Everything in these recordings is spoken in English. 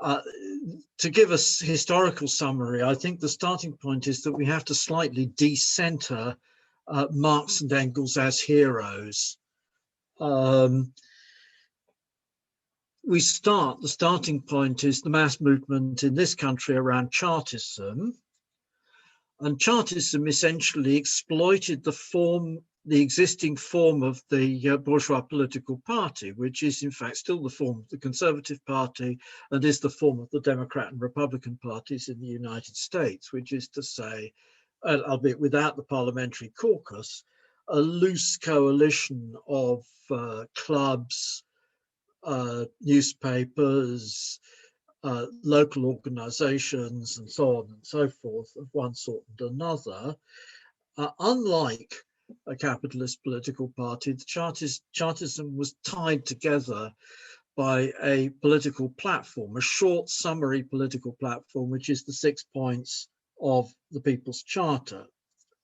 Uh, to give us historical summary, I think the starting point is that we have to slightly decenter Marx and Engels as heroes. The starting point is the mass movement in this country around chartism. And chartism essentially exploited the existing form of the bourgeois political party, which is in fact still the form of the Conservative Party and is the form of the Democrat and Republican parties in the United States, which is to say, albeit without the parliamentary caucus, a loose coalition of clubs, newspapers, local organizations, and so on and so forth, of one sort and another. Unlike a capitalist political party, the chartism was tied together by a political platform, a short summary political platform, which is the 6 points of the People's Charter.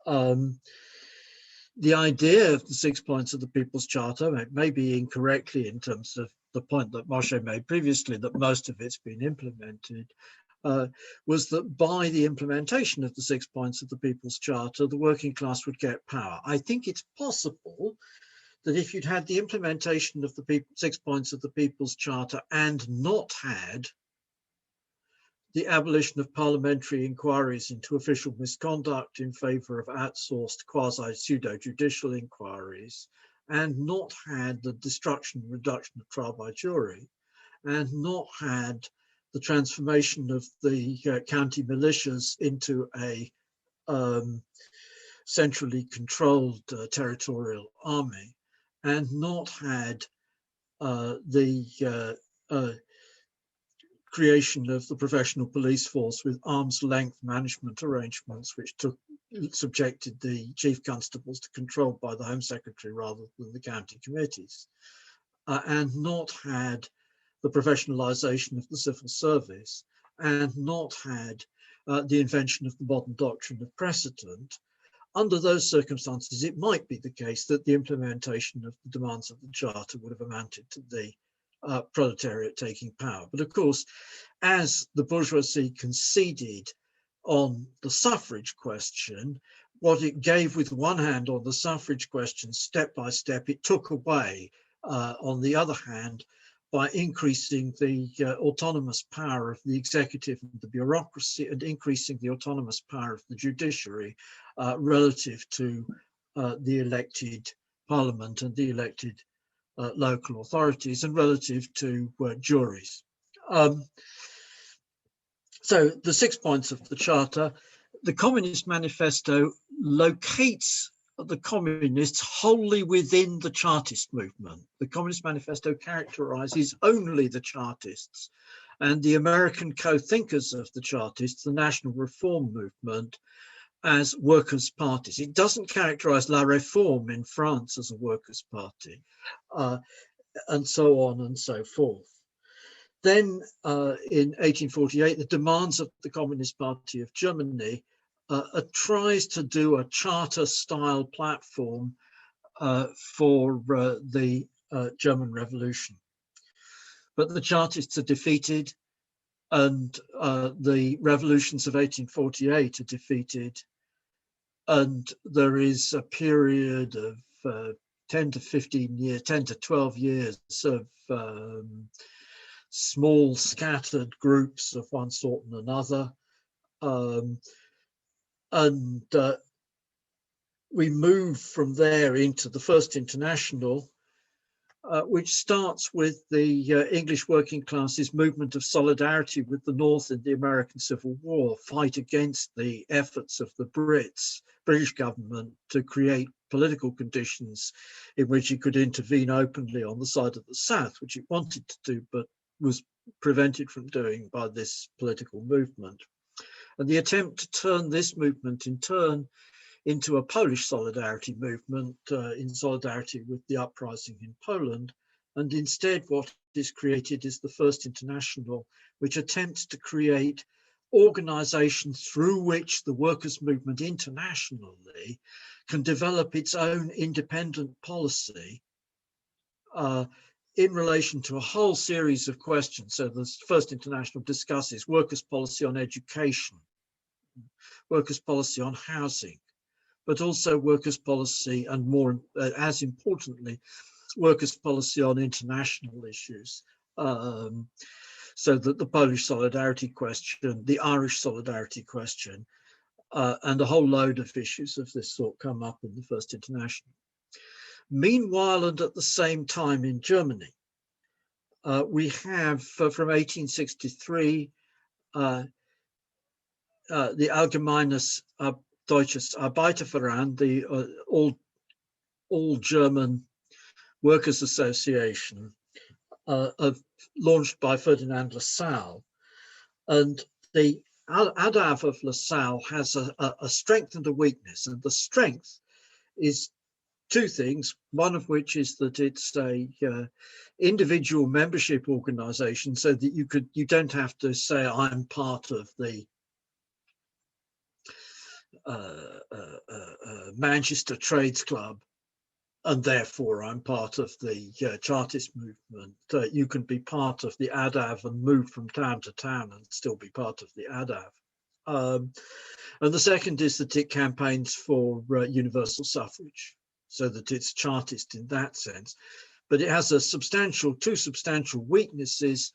The idea of the 6 points of the People's Charter, maybe incorrectly in terms of the point that Moshe made previously, that most of it's been implemented, was that by the implementation of the 6 points of the People's Charter, the working class would get power. I think it's possible that if you'd had the implementation of the 6 points of the People's Charter and not had the abolition of parliamentary inquiries into official misconduct in favor of outsourced quasi-pseudo-judicial inquiries, and not had the destruction and reduction of trial by jury, and not had the transformation of the county militias into a centrally controlled territorial army, and not had the creation of the professional police force with arm's length management arrangements, which subjected the chief constables to control by the Home Secretary rather than the county committees, and not had the professionalization of the civil service, and not had the invention of the modern doctrine of precedent. Under those circumstances, it might be the case that the implementation of the demands of the Charter would have amounted to the proletariat taking power. But of course, as the bourgeoisie conceded on the suffrage question, what it gave with one hand on the suffrage question, step by step, it took away on the other hand by increasing the autonomous power of the executive and the bureaucracy, and increasing the autonomous power of the judiciary relative to the elected parliament and the elected local authorities, and relative to juries. So the 6 points of the Charter, the Communist Manifesto locates the communists wholly within the Chartist movement. The Communist Manifesto characterizes only the Chartists, and the American co-thinkers of the Chartists, the National Reform Movement, as workers' parties. It doesn't characterize La Réforme in France as a workers' party, and so on and so forth. Then in 1848, the demands of the Communist Party of Germany tries to do a charter-style platform for the German Revolution. But the Chartists are defeated, and the revolutions of 1848 are defeated, and there is a period of 10 to 15 years, 10 to 12 years of small scattered groups of one sort and another. We move from there into the First International, which starts with the English working classes movement of solidarity with the North in the American Civil War, fight against the efforts of the British government to create political conditions in which it could intervene openly on the side of the South, which it wanted to do, but was prevented from doing by this political movement. And the attempt to turn this movement in turn into a Polish solidarity movement in solidarity with the uprising in Poland. And instead what is created is the First International, which attempts to create organizations through which the workers' movement internationally can develop its own independent policy in relation to a whole series of questions. So the First International discusses workers' policy on education, workers' policy on housing, but also workers' policy, and more as importantly, workers' policy on international issues. So that the Polish solidarity question, the Irish solidarity question, and a whole load of issues of this sort come up in the First International. Meanwhile, and at the same time in Germany, we have from 1863 the Allgemeines Deutsches Arbeiterverein, the all German Workers' Association, launched by Ferdinand Lassalle. And the ADAV of Lassalle has a strength and a weakness, and the strength is two things, one of which is that it's a individual membership organization, so that you don't have to say I'm part of the Manchester Trades Club and therefore I'm part of the Chartist movement. You can be part of the ADAV and move from town to town and still be part of the ADAV. And the second is that it campaigns for universal suffrage, so that it's Chartist in that sense. But it has two substantial weaknesses.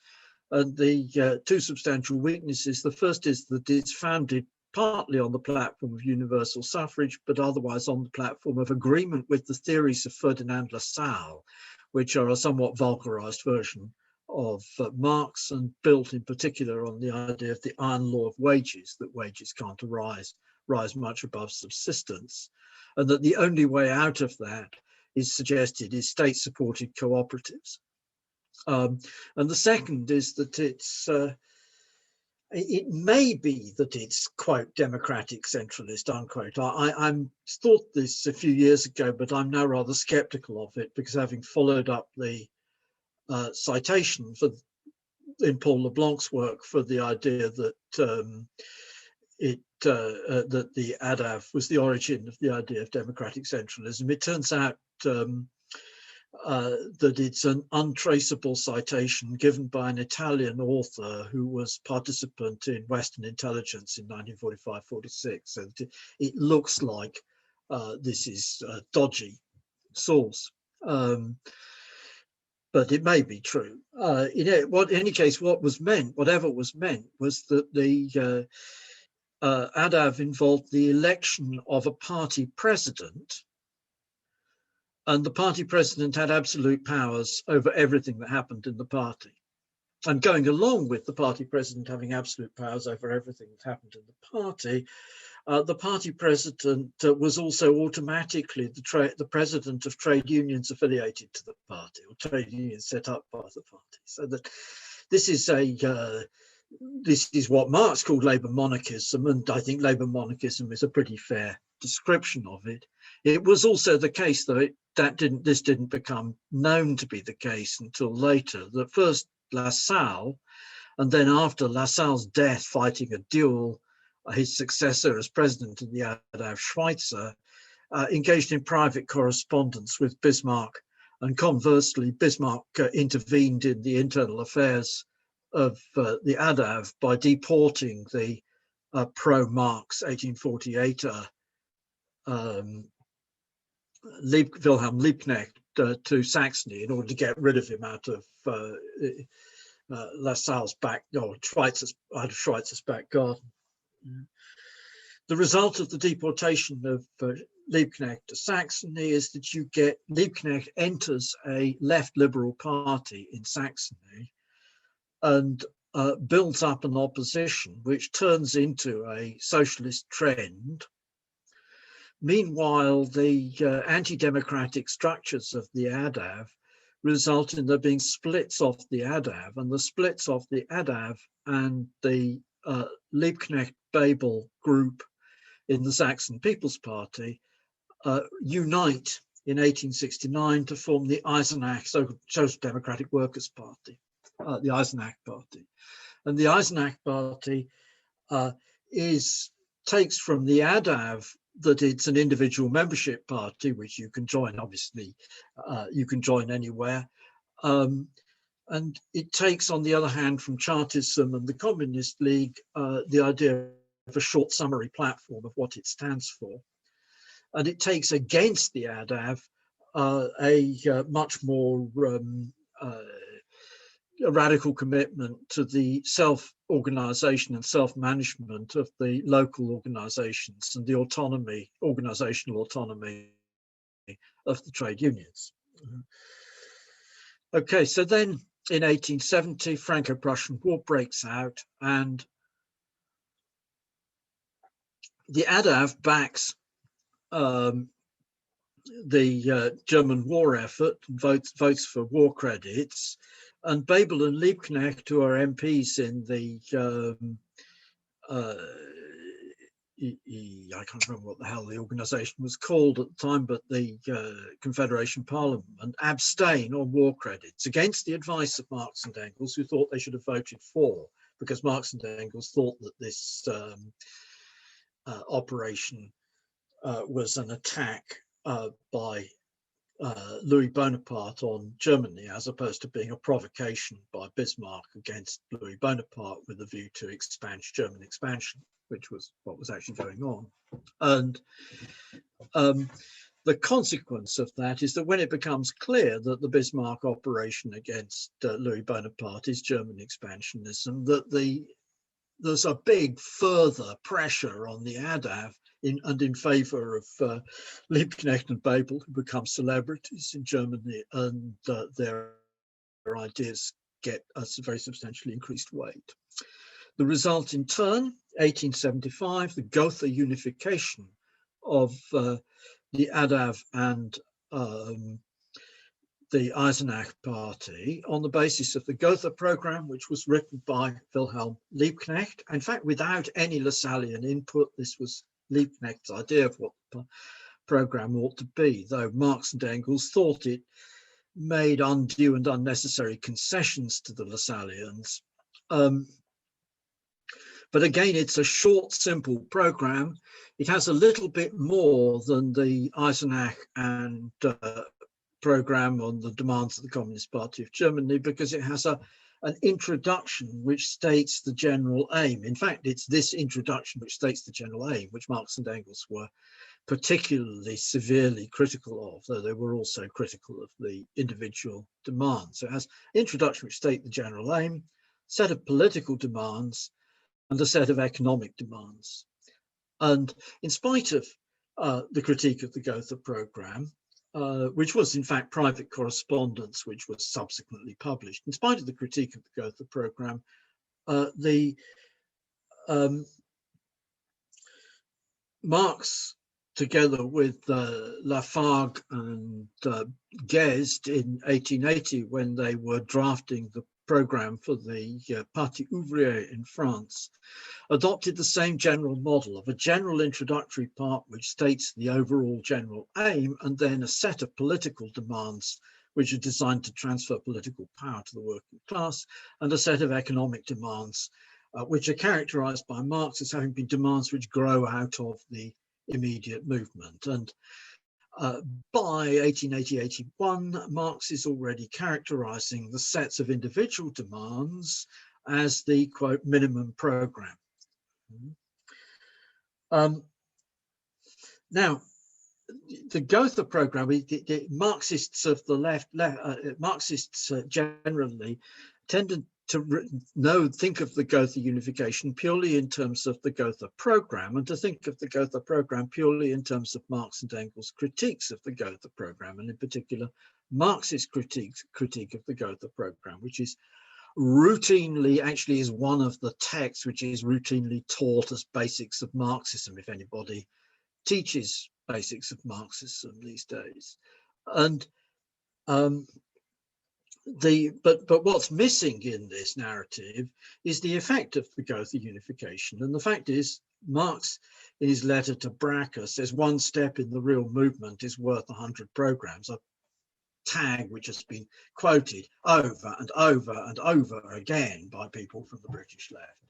And the two substantial weaknesses, the first is that it's founded partly on the platform of universal suffrage, but otherwise on the platform of agreement with the theories of Ferdinand Lassalle, which are a somewhat vulgarized version of Marx, and built in particular on the idea of the iron law of wages, that wages can't rise much above subsistence, and that the only way out of that is suggested is state-supported cooperatives. And the second is that it may be that it's, quote, democratic centralist, unquote. I thought this a few years ago, but I'm now rather skeptical of it, because having followed up the citation in Paul Leblanc's work for the idea that that the ADAV was the origin of the idea of democratic centralism, it turns out that it's an untraceable citation given by an Italian author who was participant in Western intelligence in 1945-46. So it looks like this is a dodgy source, but it may be true. In any case, whatever was meant, was that the ADAV involved the election of a party president, and the party president had absolute powers over everything that happened in the party. And going along with the party president having absolute powers over everything that happened in the party president was also automatically the president of trade unions affiliated to the party, or trade unions set up by the party. So that this is what Marx called labour monarchism, and I think labour monarchism is a pretty fair description of it. It was also the case, though, this didn't become known to be the case until later, that first Lassalle, and then after Lassalle's death, fighting a duel, his successor as president of the ADAV, Schweitzer, engaged in private correspondence with Bismarck, and conversely, Bismarck intervened in the internal affairs of the ADAV by deporting the pro-Marx 1848er Wilhelm Liebknecht to Saxony in order to get rid of him out of Lassalle's Schweitzer's back garden. The result of the deportation of Liebknecht to Saxony is that Liebknecht enters a left liberal party in Saxony and builds up an opposition which turns into a socialist trend. Meanwhile, the anti-democratic structures of the ADAV result in there being splits off the ADAV, and the splits off the ADAV and the Liebknecht-Babel group in the Saxon People's Party unite in 1869 to form the Eisenach Social Democratic Workers' Party, the Eisenach Party. And the Eisenach Party takes from the ADAV that it's an individual membership party, which you can join, obviously, you can join anywhere. And it takes, on the other hand, from Chartism and the Communist League, the idea of a short summary platform of what it stands for. And it takes against the ADAV a much more a radical commitment to the self-organization and self-management of the local organizations and the autonomy, organizational autonomy of the trade unions. Okay, so then in 1870, Franco-Prussian War breaks out, and the ADAV backs the German war effort, votes for war credits, and Bebel and Liebknecht, who are MPs in the I can't remember what the hell the organisation was called at the time, but the Confederation Parliament, abstain on war credits against the advice of Marx and Engels, who thought they should have voted for, because Marx and Engels thought that this operation was an attack by Louis Bonaparte on Germany, as opposed to being a provocation by Bismarck against Louis Bonaparte with a view to German expansion, which was what was actually going on. And the consequence of that is that when it becomes clear that the Bismarck operation against Louis Bonaparte is German expansionism, that there's a big further pressure on the ADAV in favor of Liebknecht and Bebel, who become celebrities in Germany, and their ideas get a very substantially increased weight. The result in turn, 1875, the Gotha unification of the ADAV and the Eisenach party on the basis of the Gotha program, which was written by Wilhelm Liebknecht. In fact, without any Lassallean input, this was Liebknecht's idea of what the program ought to be, though Marx and Engels thought it made undue and unnecessary concessions to the Lassalleans. But again, it's a short, simple program. It has a little bit more than the Eisenach and program on the demands of the Communist Party of Germany, because it has an introduction which states the general aim. In fact, it's this introduction which states the general aim, which Marx and Engels were particularly severely critical of, though they were also critical of the individual demands. So it has an introduction which states the general aim, set of political demands, and a set of economic demands. And in spite of the critique of the Gotha program, which was in fact private correspondence, which was subsequently published, in spite of the critique of the Gotha program, Marx, together with Lafargue and Guesde in 1880, when they were drafting the program for the Parti Ouvrier in France, adopted the same general model of a general introductory part which states the overall general aim, and then a set of political demands which are designed to transfer political power to the working class, and a set of economic demands which are characterized by Marx as having been demands which grow out of the immediate movement. And by 1880-81, Marx is already characterizing the sets of individual demands as the, quote, minimum program. Now, the Gotha program, the Marxists of the left, Marxists generally tended to think of the Gotha unification purely in terms of the Gotha program, and to think of the Gotha program purely in terms of Marx and Engels' critiques of the Gotha program, and in particular Marx's critique of the Gotha program, which is routinely, actually is one of the texts which is routinely taught as basics of Marxism, if anybody teaches basics of Marxism these days. And but what's missing in this narrative is the effect of the Gotha unification. And the fact is, Marx, in his letter to Bracker, says one step in the real movement is worth 100 programs, a tag which has been quoted over and over and over again by people from the British left.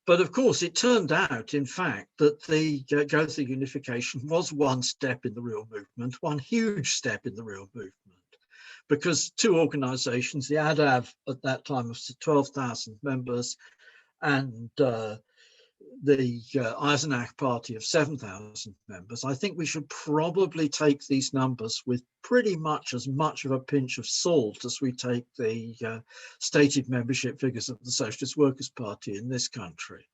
But of course, it turned out, in fact, that the Gotha unification was one step in the real movement, one huge step in the real movement. because two organizations, the ADAV at that time of 12,000 members and the Eisenach party of 7,000 members, I think we should probably take these numbers with pretty much as much of a pinch of salt as we take the stated membership figures of the Socialist Workers' Party in this country.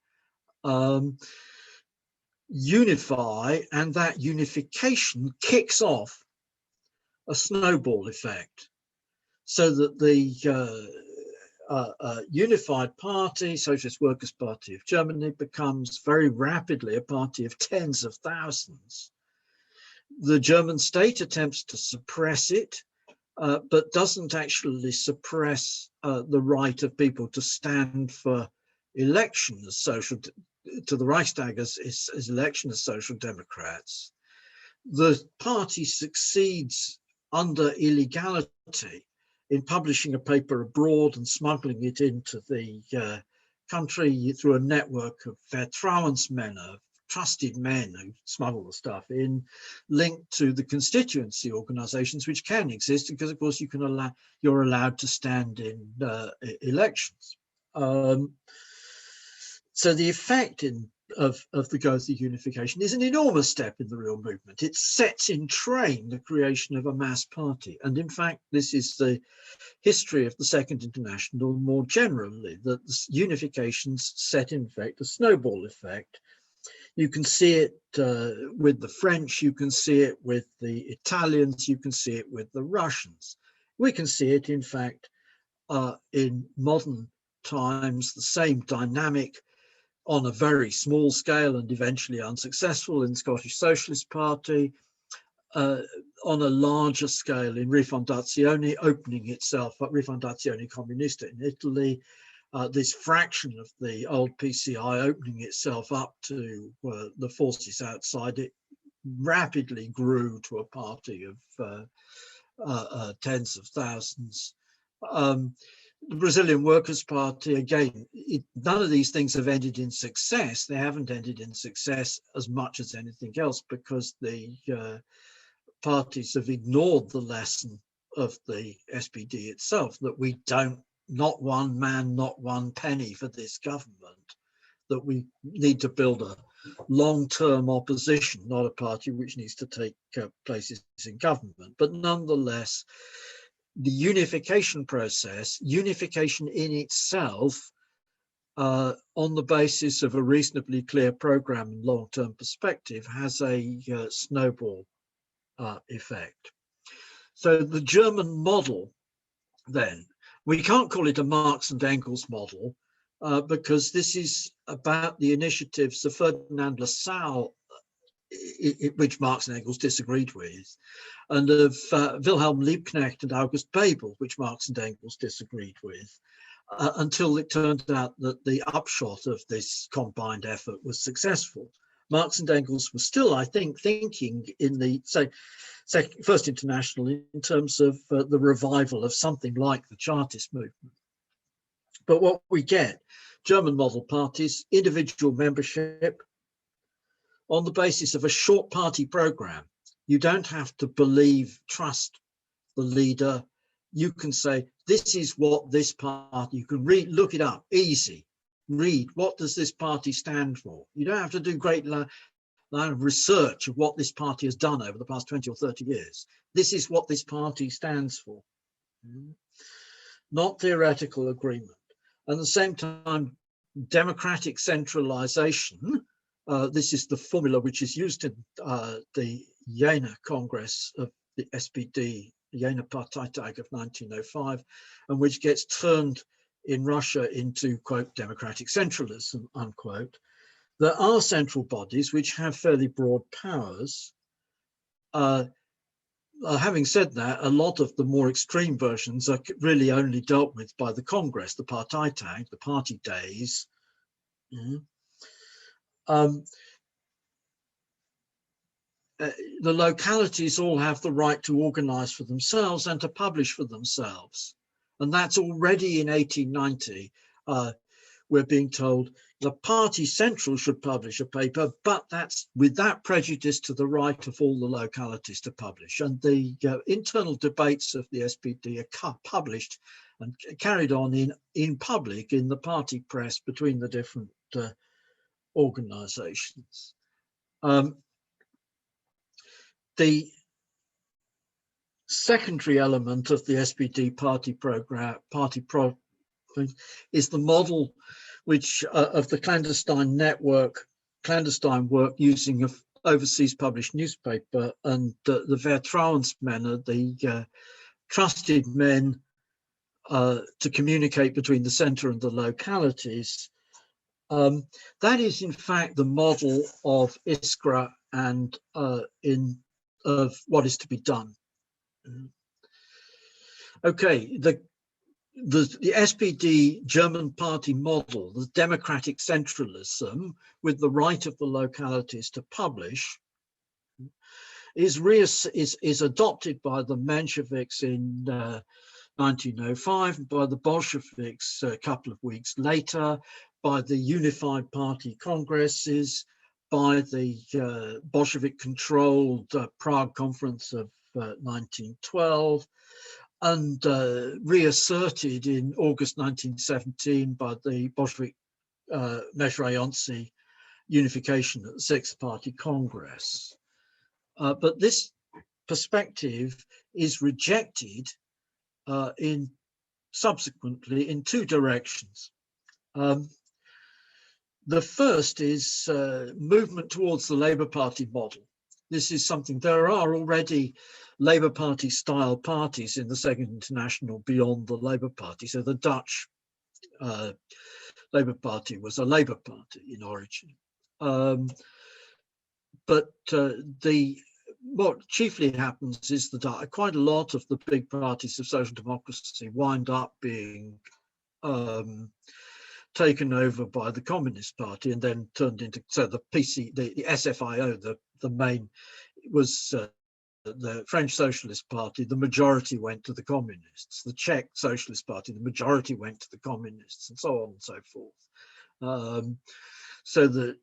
Unify, and that unification kicks off a snowball effect, so that the unified party, Socialist Workers' Party of Germany, becomes very rapidly a party of tens of thousands. The German state attempts to suppress it, but doesn't actually suppress the right of people to stand for election as to the Reichstag as election as Social Democrats. The party succeeds under illegality in publishing a paper abroad and smuggling it into the country through a network of Vertrauensmänner, trusted men who smuggle the stuff in, linked to the constituency organizations, which can exist because, of course, you're allowed to stand in elections. So the effect of the Gotha unification is an enormous step in the real movement. It sets in train the creation of a mass party. And in fact, this is the history of the Second International more generally, that the unifications set in effect a snowball effect. You can see it with the French, you can see it with the Italians, you can see it with the Russians. We can see it, in fact, in modern times, the same dynamic on a very small scale and eventually unsuccessful in the Scottish Socialist Party, on a larger scale in Rifondazione opening itself up, Rifondazione Comunista in Italy, this fraction of the old PCI opening itself up to the forces outside it, rapidly grew to a party of tens of thousands. The Brazilian Workers' Party, again, none of these things have ended in success. They haven't ended in success as much as anything else because the parties have ignored the lesson of the SPD itself, that we don't, not one man, not one penny for this government, that we need to build a long-term opposition, not a party which needs to take places in government. But nonetheless, the unification process, unification in itself, on the basis of a reasonably clear program and long-term perspective, has a snowball effect. So the German model, then, we can't call it a Marx and Engels model because this is about the initiatives of Ferdinand Lassalle, which Marx and Engels disagreed with, and of Wilhelm Liebknecht and August Bebel, which Marx and Engels disagreed with, until it turned out that the upshot of this combined effort was successful. Marx and Engels were still, I think, thinking in the First International in terms of the revival of something like the Chartist movement. But what we get, German model parties, individual membership, on the basis of a short party program. You don't have to trust the leader. You can say, this is what this party, you can read, look it up, easy. Read, what does this party stand for? You don't have to do great line of research of what this party has done over the past 20 or 30 years. This is what this party stands for. Not theoretical agreement. At the same time, democratic centralization. This is the formula which is used in the Jena Congress of the SPD, Jena Parteitag of 1905, and which gets turned in Russia into, quote, democratic centralism, unquote. There are central bodies which have fairly broad powers. Having said that, a lot of the more extreme versions are really only dealt with by the Congress, the Parteitag, the party days. The localities all have the right to organize for themselves and to publish for themselves. And that's already in 1890 we're being told the party central should publish a paper, but that's with that prejudice to the right of all the localities to publish. And the internal debates of the SPD are published and carried on in public in the party press between the different organizations. The secondary element of the SPD party program, is the model which of the clandestine network, clandestine work using an overseas published newspaper, and the Vertrauensmän, the trusted men to communicate between the center and the localities. That is in fact the model of Iskra and of what is to be done. Okay, the SPD German party model, the democratic centralism with the right of the localities to publish, is adopted by the Mensheviks in 1905, by the Bolsheviks a couple of weeks later, by the Unified Party Congresses, by the Bolshevik-controlled Prague Conference of 1912, and reasserted in August 1917 by the Bolshevik Mezhraioncy unification at the Sixth Party Congress. But this perspective is rejected subsequently in two directions. The first is movement towards the Labour Party model. This is something, there are already Labour Party style parties in the Second International beyond the Labour Party. So the Dutch Labour Party was a Labour Party in origin. What chiefly happens is that quite a lot of the big parties of social democracy wind up being taken over by the Communist Party and then turned into, so the SFIO, the main, was the French Socialist Party, the majority went to the Communists. The Czech Socialist Party, the majority went to the Communists, and so on and so forth. So that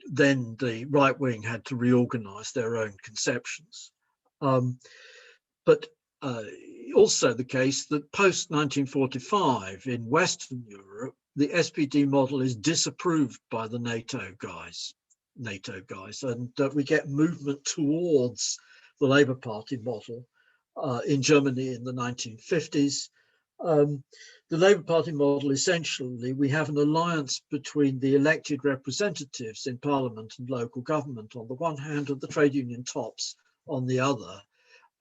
then the right wing had to reorganize their own conceptions. But also the case that post 1945 in Western Europe, the SPD model is disapproved by the NATO guys, and we get movement towards the Labour Party model in Germany in the 1950s. The Labour Party model, essentially, we have an alliance between the elected representatives in Parliament and local government on the one hand, and the trade union tops on the other.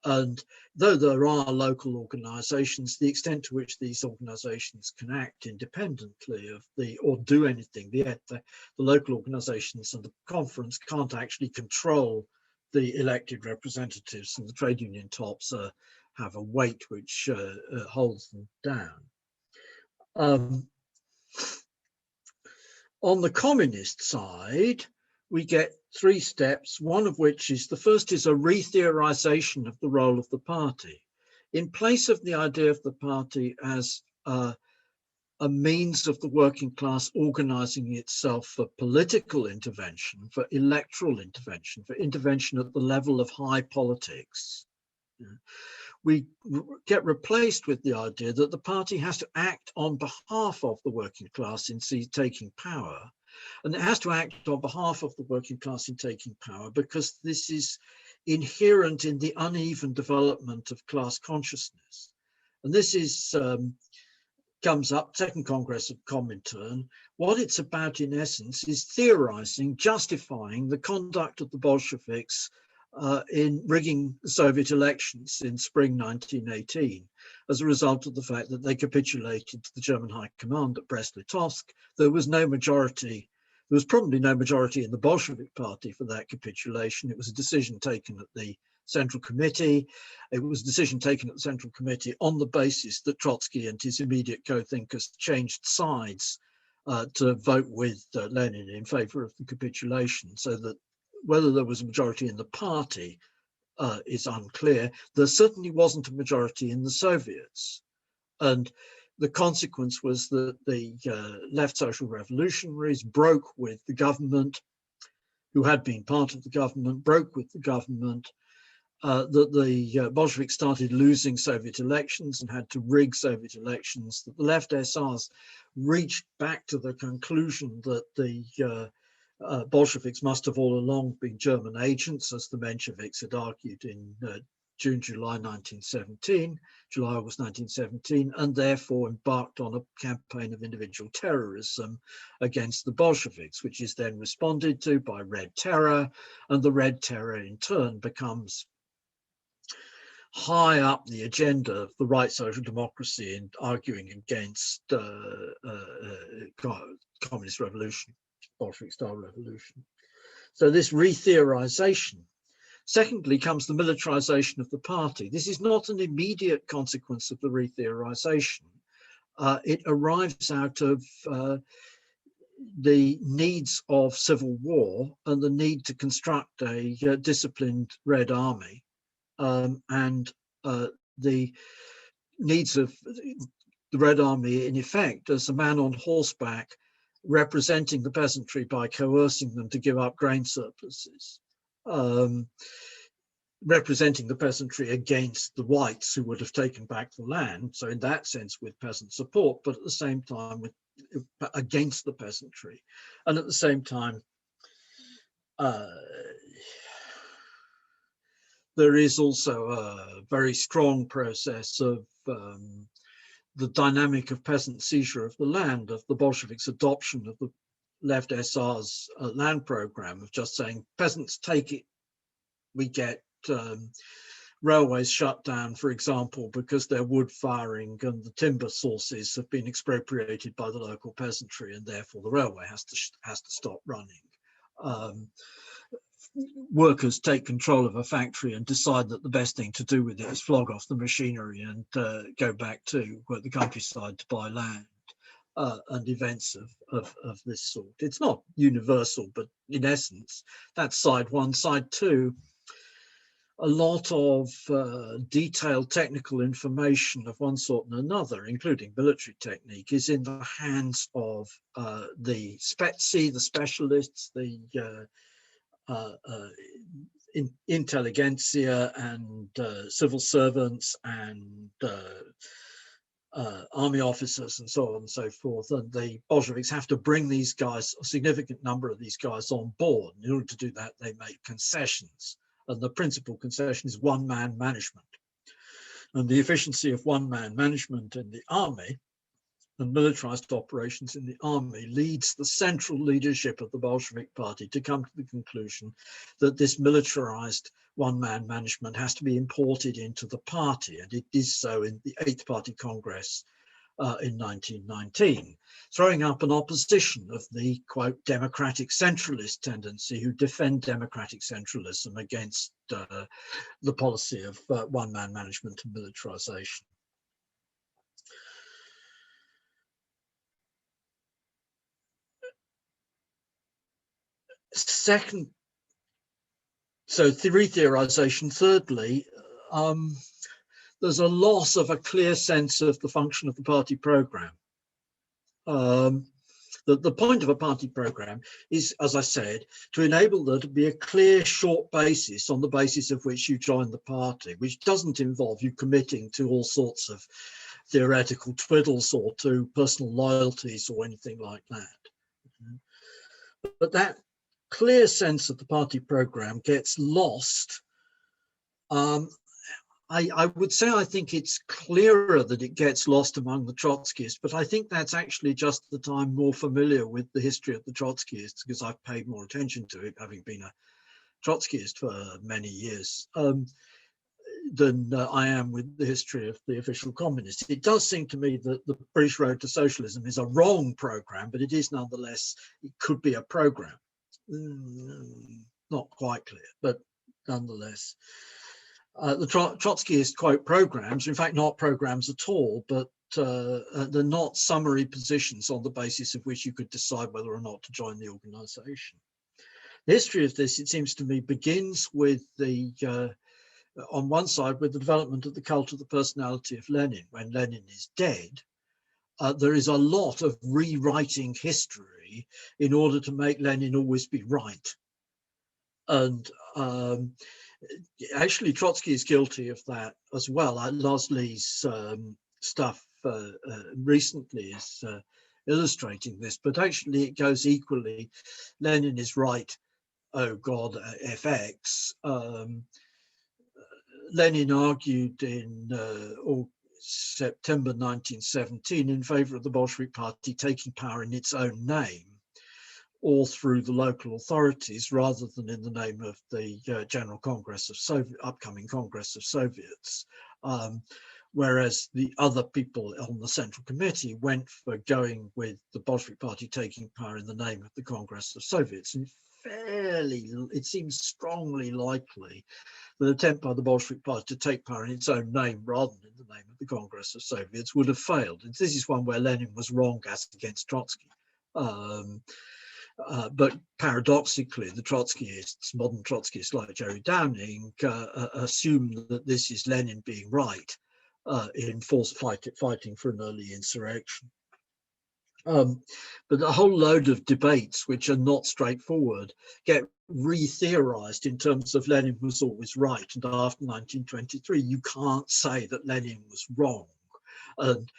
And though there are local organisations, the extent to which these organisations can act independently of or do anything, the local organisations and the conference can't actually control the elected representatives, and the trade union tops have a weight which holds them down. On the communist side, we get three steps, one of which is, the first is a re-theorization of the role of the party. In place of the idea of the party as a means of the working class organizing itself for political intervention, for electoral intervention, for intervention at the level of high politics, we get replaced with the idea that the party has to act on behalf of the working class in taking power. And it has to act on behalf of the working class in taking power because this is inherent in the uneven development of class consciousness. And this is comes up, Second Congress of Comintern. What it's about in essence is theorizing, justifying the conduct of the Bolsheviks in rigging Soviet elections in spring 1918 as a result of the fact that they capitulated to the German High Command at Brest-Litovsk. There was no majority, there was probably no majority in the Bolshevik Party for that capitulation. It was a decision taken at the Central Committee. It was a decision taken at the Central Committee on the basis that Trotsky and his immediate co-thinkers changed sides to vote with Lenin in favor of the capitulation, so that whether there was a majority in the party is unclear. There certainly wasn't a majority in the Soviets. And the consequence was that the left social revolutionaries broke with the government, who had been part of the government, broke with the government, that the Bolsheviks started losing Soviet elections and had to rig Soviet elections, that the left SRs reached back to the conclusion that the Bolsheviks must have all along been German agents, as the Mensheviks had argued in July 1917, July-August 1917, and therefore embarked on a campaign of individual terrorism against the Bolsheviks, which is then responded to by Red Terror, and the Red Terror in turn becomes high up the agenda of the right social democracy in arguing against communist revolution, Bolshevik-style revolution. So this re-theorization. Secondly comes the militarization of the party. This is not an immediate consequence of the re-theorization. It arrives out of the needs of civil war and the need to construct a disciplined Red Army, and the needs of the Red Army, in effect, as a man on horseback representing the peasantry by coercing them to give up grain surpluses, representing the peasantry against the whites who would have taken back the land. So in that sense, with peasant support, but at the same time with against the peasantry, and at the same time, there is also a very strong process of the dynamic of peasant seizure of the land, of the Bolsheviks' adoption of the left SR's land program of just saying, peasants take it. We get railways shut down, for example, because they're wood firing and the timber sources have been expropriated by the local peasantry, and therefore the railway has to stop running. Workers take control of a factory and decide that the best thing to do with it is flog off the machinery and go back to the countryside to buy land, and events of this sort. It's not universal, but in essence, that's side one. Side two, a lot of detailed technical information of one sort and another, including military technique, is in the hands of the spetsy, the specialists, the intelligentsia and civil servants and army officers and so on and so forth. And the Bolsheviks have to bring these guys, a significant number of these guys, on board. In order to do that, they make concessions. And the principal concession is one-man management. And the efficiency of one-man management in the army and militarized operations in the army leads the central leadership of the Bolshevik party to come to the conclusion that this militarized one-man management has to be imported into the party, and it is so in the 8th Party Congress in 1919, throwing up an opposition of the, quote, democratic centralist tendency who defend democratic centralism against the policy of one-man management and militarization. Second, so re-theorization. Thirdly, there's a loss of a clear sense of the function of the party program. The point of a party program is, as I said, to enable there to be a clear, short basis on the basis of which you join the party, which doesn't involve you committing to all sorts of theoretical twiddles or to personal loyalties or anything like that. But that clear sense of the party program gets lost. I would say I think it's clearer that it gets lost among the Trotskyists, but I think that's actually just that I'm more familiar with the history of the Trotskyists because I've paid more attention to it, having been a Trotskyist for many years, than I am with the history of the official communists. It does seem to me that the British Road to Socialism is a wrong program, but it is nonetheless, it could be a program. Not quite clear, but nonetheless. The Trotskyist, quote, programs, in fact, not programs at all, but they're not summary positions on the basis of which you could decide whether or not to join the organization. The history of this, it seems to me, begins with the, on one side, with the development of the cult of the personality of Lenin. When Lenin is dead, there is a lot of rewriting history in order to make Lenin always be right. And actually, Trotsky is guilty of that as well. Losley's stuff recently is illustrating this, but actually it goes equally. Lenin is right, oh God, FX. Lenin argued in September 1917 in favor of the Bolshevik Party taking power in its own name or through the local authorities rather than in the name of the General Congress of upcoming Congress of Soviets. Whereas the other people on the Central Committee went for going with the Bolshevik Party taking power in the name of the Congress of Soviets. And it seems strongly likely the attempt by the Bolshevik Party to take power in its own name rather than in the name of the Congress of Soviets would have failed. And this is one where Lenin was wrong as against Trotsky. But paradoxically, the Trotskyists, modern Trotskyists like Jerry Downing, assume that this is Lenin being right in fighting for an early insurrection. But a whole load of debates which are not straightforward get re-theorized in terms of Lenin was always right, and after 1923 you can't say that Lenin was wrong, and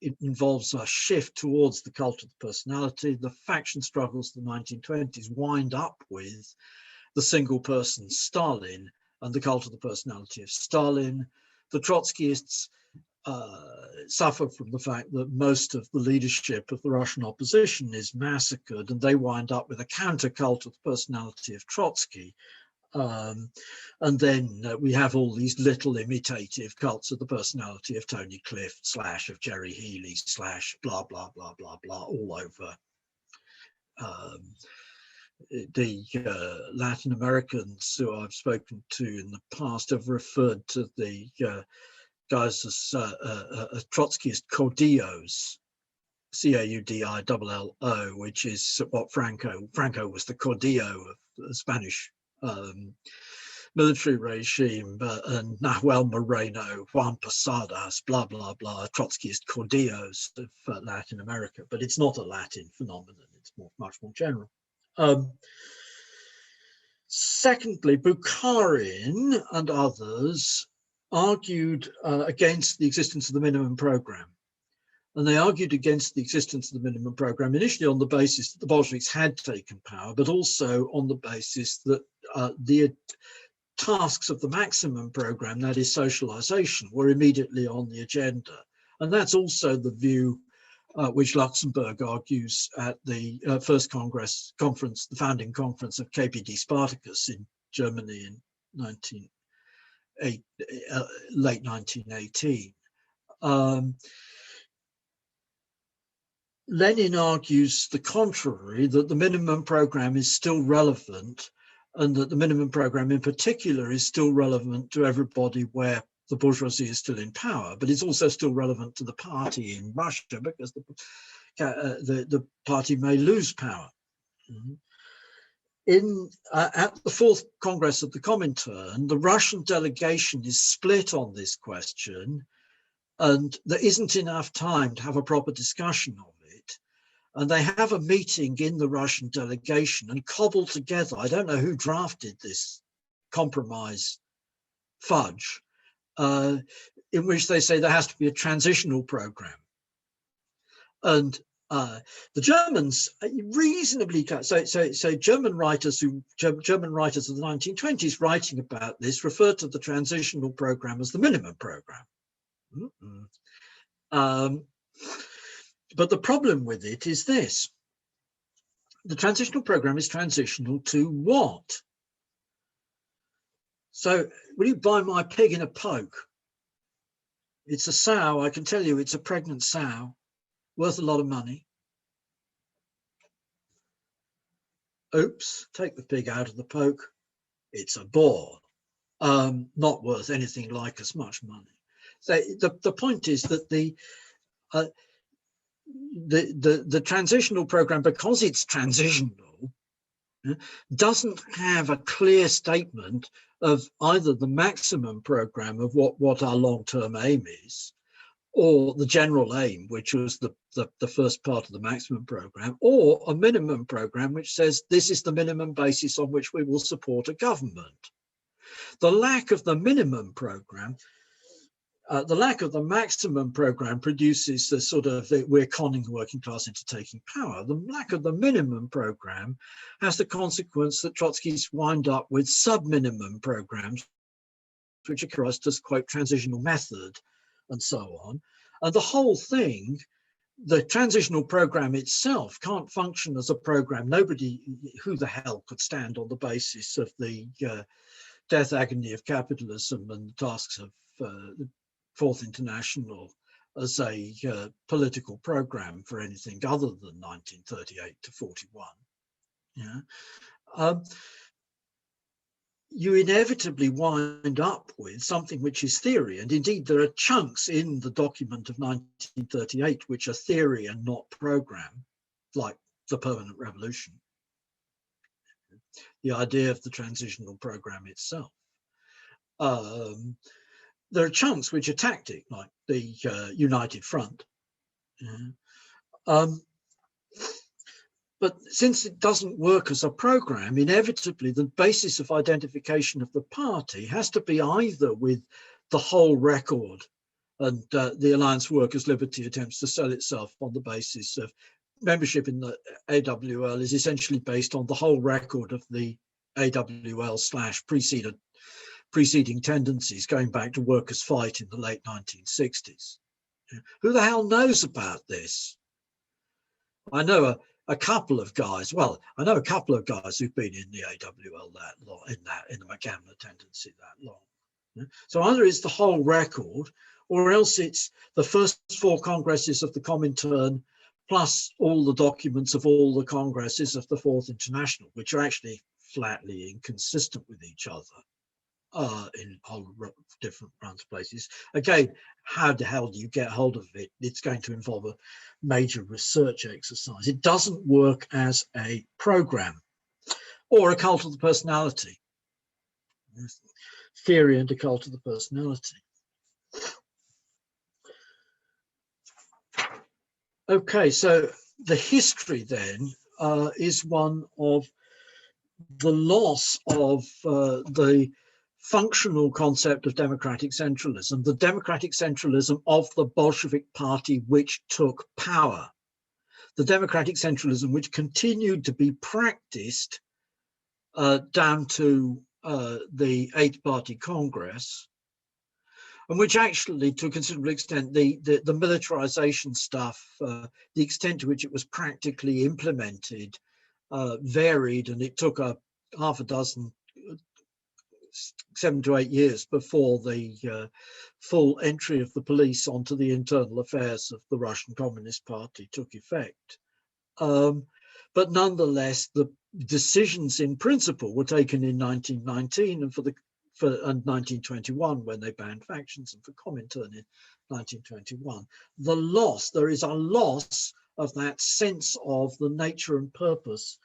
it involves a shift towards the cult of the personality. The faction struggles of the 1920s wind up with the single person Stalin and the cult of the personality of Stalin. The Trotskyists suffer from the fact that most of the leadership of the Russian opposition is massacred, and they wind up with a counter cult of the personality of Trotsky. And then we have all these little imitative cults of the personality of Tony Clift / of Jerry Healy / blah, blah, blah, blah, blah, all over. The Latin Americans who I've spoken to in the past have referred to the guys as Trotskyist caudillos, Caudillo, which is what Franco was the caudillo of the Spanish military regime, and Nahuel Moreno, Juan Posadas, blah, blah, blah, Trotskyist caudillos of Latin America. But it's not a Latin phenomenon, it's much more general. Secondly, Bukharin and others argued against the existence of the minimum program. And they argued against the existence of the minimum program initially on the basis that the Bolsheviks had taken power, but also on the basis that the tasks of the maximum program, that is socialization, were immediately on the agenda. And that's also the view which Luxemburg argues at the first conference, the founding conference of KPD Spartacus in Germany in late 1918. Lenin argues the contrary, that the minimum program is still relevant, and that the minimum program in particular is still relevant to everybody where the bourgeoisie is still in power, but it's also still relevant to the party in Russia because the party may lose power. At the fourth Congress of the Comintern, the Russian delegation is split on this question, and there isn't enough time to have a proper discussion of it. And they have a meeting in the Russian delegation and cobble together, I don't know who drafted this compromise fudge, in which they say there has to be a transitional program. And the Germans reasonably, so German writers of the 1920s writing about this refer to the transitional program as the minimum program. But the problem with it is this: the transitional program is transitional to what? So, will you buy my pig in a poke? It's a sow, I can tell you, it's a pregnant sow, worth a lot of money. Oops, take the pig out of the poke. It's a boar, not worth anything like as much money. So the point is that the transitional program, because it's transitional, doesn't have a clear statement of either the maximum program of what our long-term aim is, or the general aim, which was the first part of the maximum program, or a minimum program, which says this is the minimum basis on which we will support a government. The lack of the minimum program, the lack of the maximum program produces the sort of, we're conning the working class into taking power. The lack of the minimum program has the consequence that Trotskyists wind up with sub-minimum programs, which are characterized as, quote, transitional method, and so on. And the whole thing, the transitional program itself can't function as a program. Nobody, who the hell could stand on the basis of the death agony of capitalism and the tasks of the Fourth International as a political program for anything other than 1938 to 41. Yeah. You inevitably wind up with something which is theory. And indeed, there are chunks in the document of 1938 which are theory and not program, like the permanent revolution, the idea of the transitional program itself. There are chunks which are tactic, like the United Front. But since it doesn't work as a program, inevitably the basis of identification of the party has to be either with the whole record, and the Alliance for Workers' Liberty attempts to sell itself on the basis of membership in the AWL is essentially based on the whole record of the AWL / preceding tendencies going back to workers' fight in the late 1960s. Who the hell knows about this? I know a couple of guys. Well, I know a couple of guys who've been in the AWL that long, in the Macnair tendency that long. So either it's the whole record, or else it's the first 4 congresses of the Comintern, plus all the documents of all the congresses of the Fourth International, which are actually flatly inconsistent with each other in whole different runs of places. Again, how the hell do you get hold of it? It's going to involve a major research exercise. It doesn't work as a program or a cult of the personality. Theory and a cult of the personality. Okay, so the history then is one of the loss of the functional concept of democratic centralism, the democratic centralism of the Bolshevik Party which took power, the democratic centralism which continued to be practiced down to the 8-party Congress, and which actually, to a considerable extent, the militarization stuff, the extent to which it was practically implemented varied, and it took a half a dozen 7 to 8 years before the full entry of the police onto the internal affairs of the Russian Communist Party took effect. But nonetheless, the decisions in principle were taken in 1919 and and 1921 when they banned factions, and for Comintern in 1921. There is a loss of that sense of the nature and purpose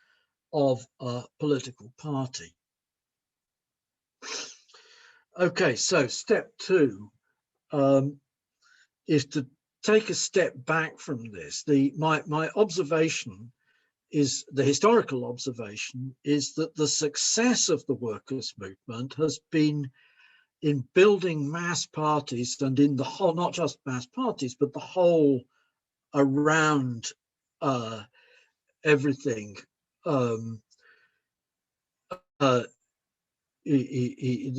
of a political party. Okay, so step 2 is to take a step back from this. My observation is, the historical observation is that the success of the workers' movement has been in building mass parties, and in the whole, not just mass parties, but the whole around everything. The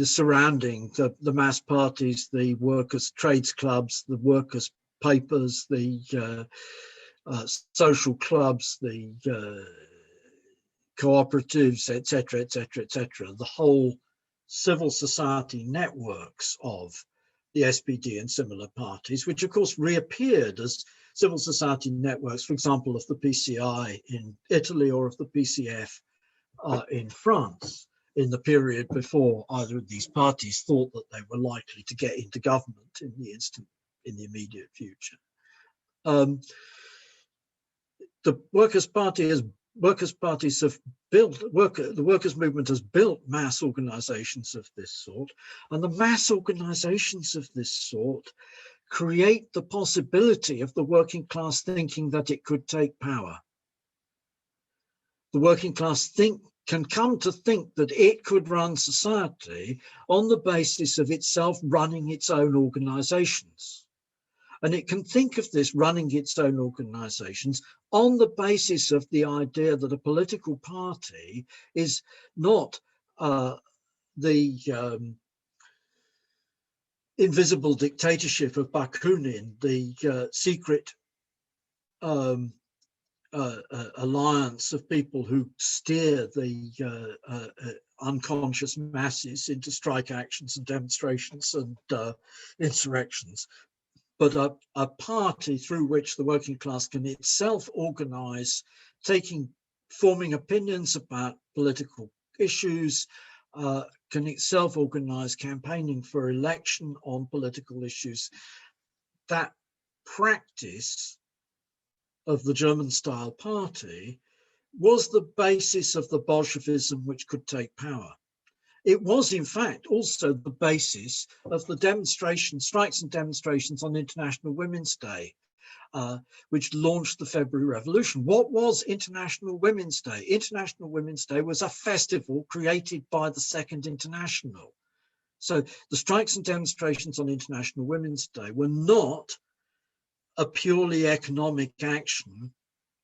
surrounding, the mass parties, the workers' trades clubs, the workers' papers, the social clubs, the cooperatives, etc., etc., etc. The whole civil society networks of the SPD and similar parties, which of course reappeared as civil society networks, for example, of the PCI in Italy or of the PCF in France, in the period before either of these parties thought that they were likely to get into government in the immediate future. The Workers' Parties have built, the workers' movement has built mass organizations of this sort, and the mass organizations of this sort create the possibility of the working class thinking that it could take power. The working class can come to think that it could run society on the basis of itself running its own organizations. And it can think of this running its own organizations on the basis of the idea that a political party is not the invisible dictatorship of Bakunin, the secret alliance of people who steer the unconscious masses into strike actions and demonstrations and insurrections, but a party through which the working class can itself organize, forming opinions about political issues, can itself organize campaigning for election on political issues. That practice of the German-style party was the basis of the Bolshevism which could take power. It was, in fact, also the basis of the strikes and demonstrations on International Women's Day, which launched the February Revolution. What was International Women's Day? International Women's Day was a festival created by the Second International. So the strikes and demonstrations on International Women's Day were not a purely economic action.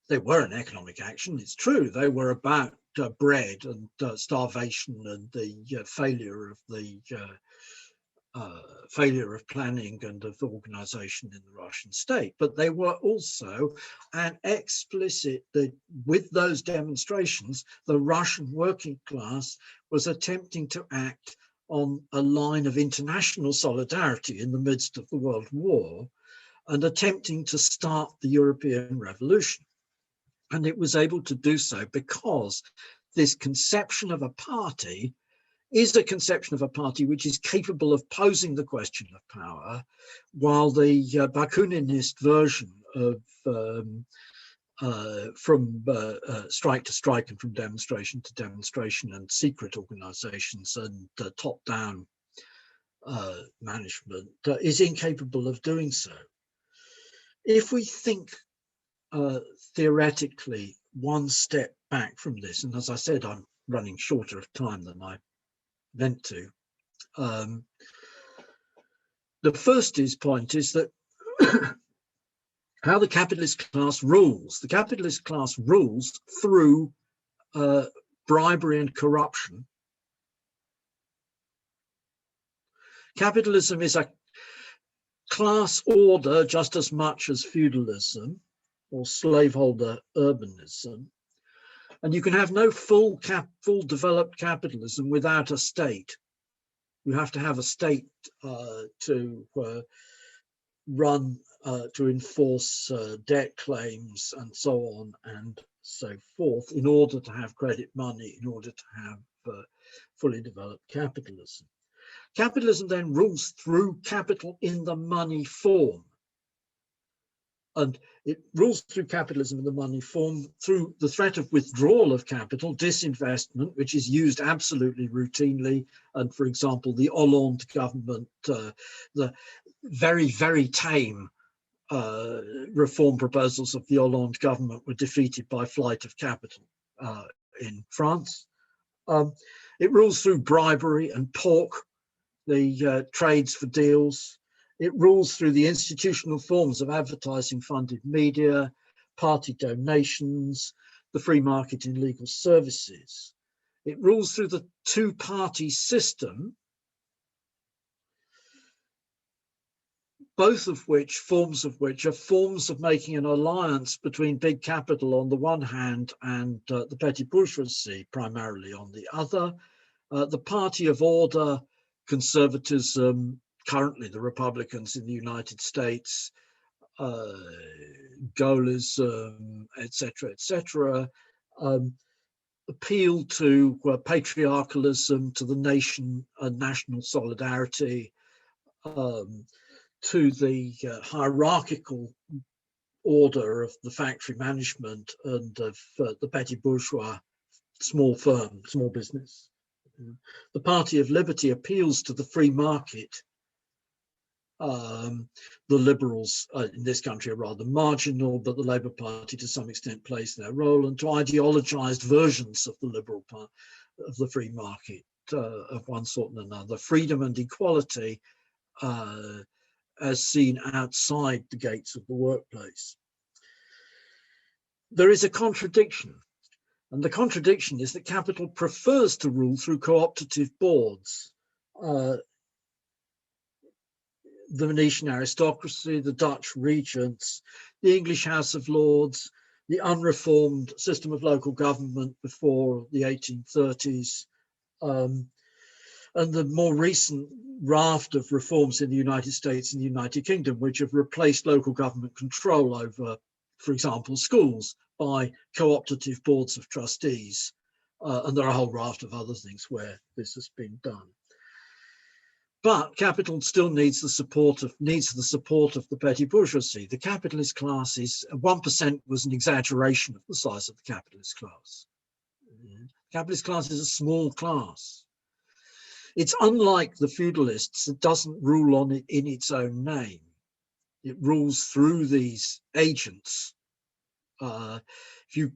They were an economic action, it's true. They were about bread and starvation and the failure of planning and of organization in the Russian state. But they were also an explicit, with those demonstrations, the Russian working class was attempting to act on a line of international solidarity in the midst of the World War and attempting to start the European Revolution. And it was able to do so because this conception of a party is a conception of a party which is capable of posing the question of power, while the Bakuninist version of from strike to strike and from demonstration to demonstration and secret organizations and top-down management is incapable of doing so. If we think theoretically one step back from this, and as I said, I'm running shorter of time than I meant to. The first point is that how the capitalist class rules. The capitalist class rules through bribery and corruption. Capitalism is a class order just as much as feudalism or slaveholder urbanism. And you can have no full developed capitalism without a state. You have to have a state to run, to enforce debt claims and so on and so forth in order to have credit money, in order to have fully developed capitalism. Capitalism then rules through capital in the money form. And it rules through capitalism in the money form through the threat of withdrawal of capital, disinvestment, which is used absolutely routinely. And for example, the Hollande government, the very, very tame reform proposals of the Hollande government were defeated by flight of capital in France. It rules through bribery and pork, the trades for deals. It rules through the institutional forms of advertising funded media, party donations, the free market in legal services. It rules through the two-party system, both of which, forms of which are forms of making an alliance between big capital on the one hand and the petty bourgeoisie primarily on the other. The party of order, conservatism, currently the Republicans in the United States, Gaullism, etc., appeal to patriarchalism, to the nation and national solidarity, to the hierarchical order of the factory management and of the petty bourgeois small firm, small business. The Party of Liberty appeals to the free market The Liberals in this country are rather marginal, but the Labour Party to some extent plays their role, and to ideologised versions of the Liberal part of the free market of one sort and another. Freedom and equality as seen outside the gates of the workplace. There is a contradiction, and the contradiction is that capital prefers to rule through cooptative boards. The Venetian aristocracy, the Dutch regents, the English House of Lords, the unreformed system of local government before the 1830s, and the more recent raft of reforms in the United States and the United Kingdom, which have replaced local government control over, for example, schools by cooptative boards of trustees. And there are a whole raft of other things where this has been done. But capital still needs the support of the petty bourgeoisie. The capitalist class is 1% was an exaggeration of the size of the capitalist class. The capitalist class is a small class. It's unlike the feudalists. It doesn't rule on it in its own name. It rules through these agents. If you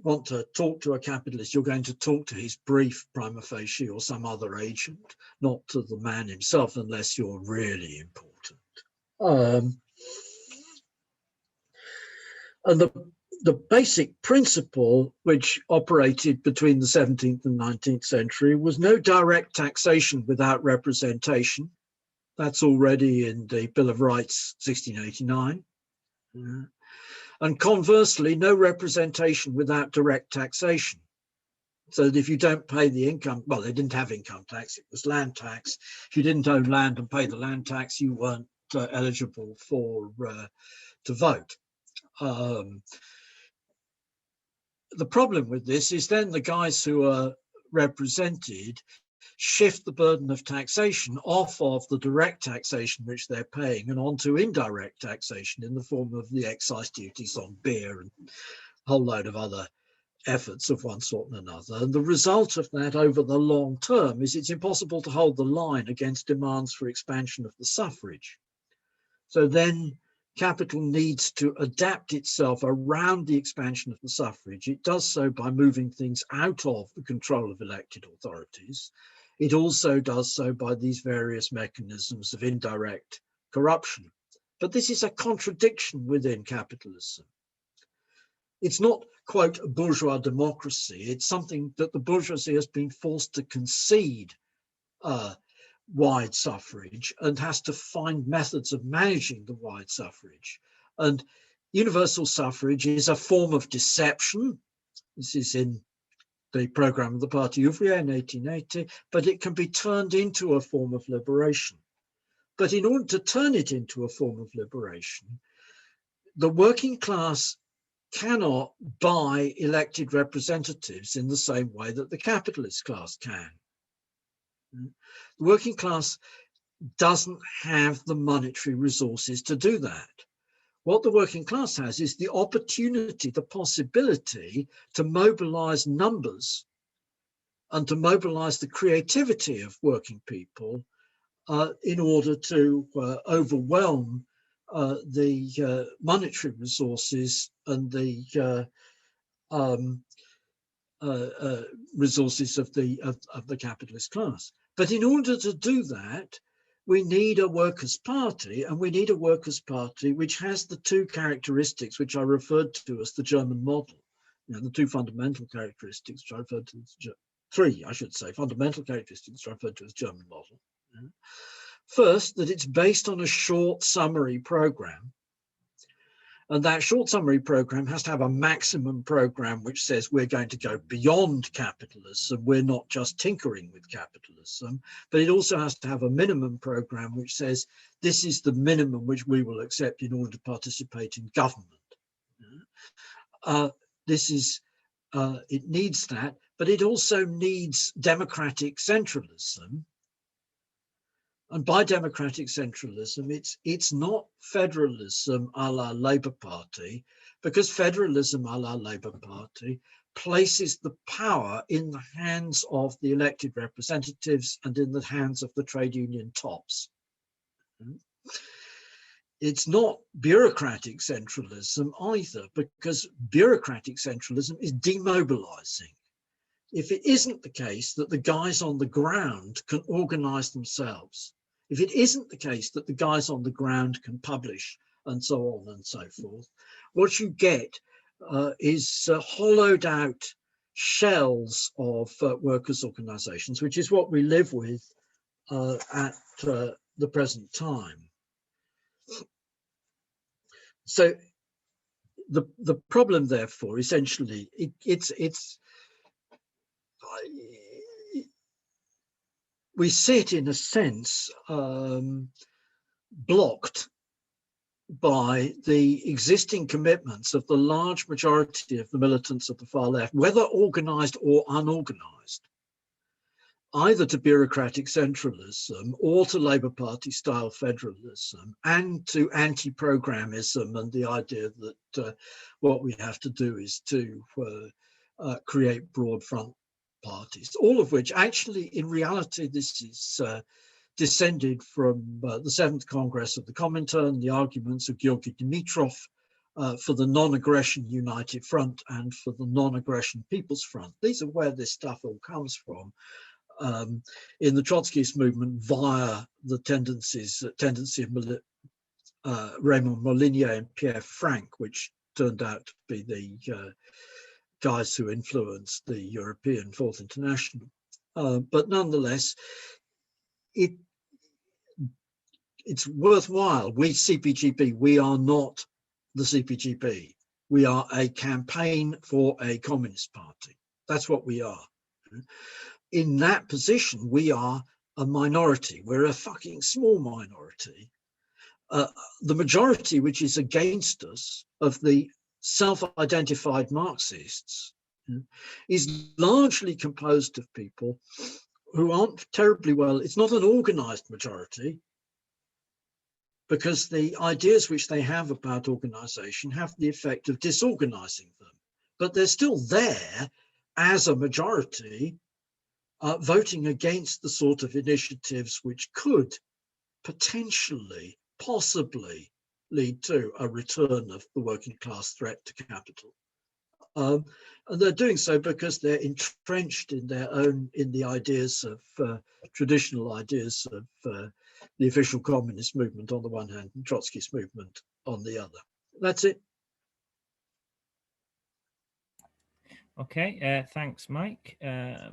want to talk to a capitalist, you're going to talk to his brief prima facie or some other agent, not to the man himself, unless you're really important. And the basic principle which operated between the 17th and 19th century was no direct taxation without representation. That's already in the Bill of Rights, 1689. And conversely, no representation without direct taxation. So that if you don't pay the income, well, they didn't have income tax, it was land tax. If you didn't own land and pay the land tax, you weren't eligible to vote. The problem with this is then the guys who are represented shift the burden of taxation off of the direct taxation which they're paying and onto indirect taxation in the form of the excise duties on beer and a whole load of other efforts of one sort and another. And the result of that over the long term is it's impossible to hold the line against demands for expansion of the suffrage. So then capital needs to adapt itself around the expansion of the suffrage. It does so by moving things out of the control of elected authorities. It also does so by these various mechanisms of indirect corruption. But this is a contradiction within capitalism. It's not, quote, a bourgeois democracy. It's something that the bourgeoisie has been forced to concede wide suffrage and has to find methods of managing the wide suffrage. And universal suffrage is a form of deception. This is in the program of the Parti Ouvrier in 1880, but it can be turned into a form of liberation. But in order to turn it into a form of liberation, the working class cannot buy elected representatives in the same way that the capitalist class can. The working class doesn't have the monetary resources to do that. What the working class has is the opportunity, the possibility to mobilize numbers and to mobilize the creativity of working people in order to overwhelm the monetary resources and the resources of the capitalist class. But in order to do that, we need a workers' party, and we need a workers' party which has the two characteristics which I referred to as the German model. You know, the two fundamental characteristics which I referred to as three, I should say, fundamental characteristics which I referred to as German model. First, that it's based on a short summary program. And that short summary program has to have a maximum program which says we're going to go beyond capitalism. We're not just tinkering with capitalism, but it also has to have a minimum program which says this is the minimum which we will accept in order to participate in government. It needs that, but it also needs democratic centralism. And by democratic centralism, it's not federalism a la Labour Party, because federalism a la Labour Party places the power in the hands of the elected representatives and in the hands of the trade union tops. It's not bureaucratic centralism either, because bureaucratic centralism is demobilizing. If it isn't the case that the guys on the ground can organize themselves, if it isn't the case that the guys on the ground can publish and so on and so forth, what you get is hollowed out shells of workers' organizations, which is what we live with at the present time. So the problem, therefore, essentially, we sit in a sense blocked by the existing commitments of the large majority of the militants of the far left, whether organized or unorganized, either to bureaucratic centralism or to Labour Party style federalism, and to anti-programmism and the idea that what we have to do is to create broad front parties, all of which actually, in reality, this is descended from the 7th Congress of the Comintern, the arguments of Georgy Dimitrov for the non-aggression United Front and for the non-aggression People's Front. These are where this stuff all comes from. In the Trotskyist movement via the tendency of Raymond Molinier and Pierre Frank, which turned out to be the guys who influenced the European Fourth International. But nonetheless, it's worthwhile. We CPGB, we are not the CPGB. We are a campaign for a communist party. That's what we are. In that position, we are a minority. We're a fucking small minority. The majority, which is against us, of the self-identified Marxists, is largely composed of people who aren't terribly well. It's not an organized majority, because the ideas which they have about organization have the effect of disorganizing them. But they're still there as a majority, voting against the sort of initiatives which could potentially, possibly lead to a return of the working class threat to capital. And they're doing so because they're entrenched in the ideas of traditional ideas of the official communist movement on the one hand and Trotskyist movement on the other. That's it. Okay, thanks, Mike.